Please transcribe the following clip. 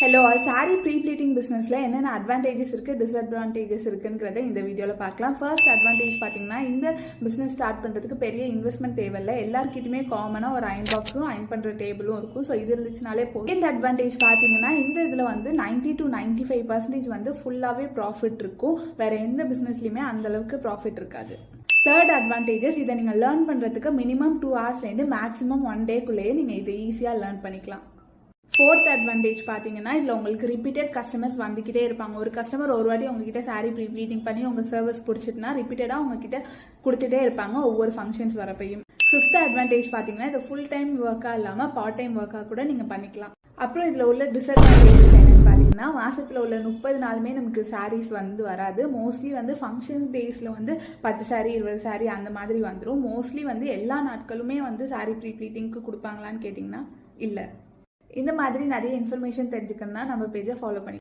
Hello all sari pre pleating பிஸ்னஸில் என்னென்ன advantages இருக்குது டிஸ்அட்வான்டேஜஸ் இருக்குங்கிறத இந்த வீடியோவில் பார்க்கலாம். ஃபர்ஸ்ட் அட்வான்டேஜ் பார்த்தீங்கன்னா, இந்த பிஸ்னஸ் ஸ்டார்ட் பண்ணுறதுக்கு பெரிய இன்வெஸ்ட்மெண்ட் தேவையில்லை. எல்லாருக்கிட்டுமே காமனாக ஒரு அயன் பாக்ஸும் அயன் பண்ணுற டேபிளும் இருக்கும். ஸோ இது இருந்துச்சுனாலே போதும். இந்த அட்வான்டேஜ் பார்த்தீங்கன்னா, இந்த இதில் வந்து 90 to 95% வந்து ஃபுல்லாகவே ப்ராஃபிட் இருக்கும். வேறு எந்த பிஸ்னஸ்லையுமே அந்தளவுக்கு ப்ராஃபிட் இருக்காது. தேர்ட் அட்வான்டேஜஸ், இதை நீங்கள் லேர்ன் பண்ணுறதுக்கு மினிமம் 2 ஹவர்ஸ்லேருந்து மேக்ஸிமம் 1 டேக்குள்ளேயே நீங்கள் இதை ஈஸியாக லேர்ன் பண்ணிக்கலாம். ஃபோர்த் அட்வான்டேஜ் பார்த்தீங்கன்னா, இதில் உங்களுக்கு ரிப்பீட்டட் கஸ்டமர்ஸ் வந்துக்கிட்டே இருப்பாங்க. ஒரு கஸ்டமர் ஒரு வாட்டி உங்ககிட்ட சாரீ ப்ரீ ப்ளீட்டிங் பண்ணி உங்கள் சர்வீஸ் பிடிச்சிட்டுனா ரிப்பீட்டடாக உங்ககிட்ட கொடுத்துட்டே இருப்பாங்க ஒவ்வொரு ஃபங்க்ஷன்ஸ் வரப்பையும். ஃபிஃப்த் அட்வான்டேஜ் பார்த்தீங்கன்னா, இது ஃபுல் டைம் ஒர்க்காக இல்லாமல் பார்ட் டைம் ஒர்க்காக கூட நீங்கள் பண்ணிக்கலாம். அப்புறம் இதில் உள்ள டிஸ்அட்வான்டேஜஸ் என்னென்னு பார்த்தீங்கன்னா, மாதத்தில் உள்ள 30 நாளுமே நமக்கு சாரீஸ் வந்து வராது. மோஸ்ட்லி வந்து ஃபங்க்ஷன் டேஸில் வந்து 10 சாரீ 20 சாரீ அந்த மாதிரி வந்துடும். மோஸ்ட்லி வந்து எல்லா நாட்களுமே வந்து சாரீ ப்ரீ ப்ளீட்டிங்க்கு கொடுப்பாங்களான்னு கேட்டிங்கன்னா இல்லை. இந்த மாதிரி நிறைய இன்ஃபர்மேஷன் தெரிஞ்சுக்கணும்னா நம்ம பேஜை ஃபாலோ பண்ணி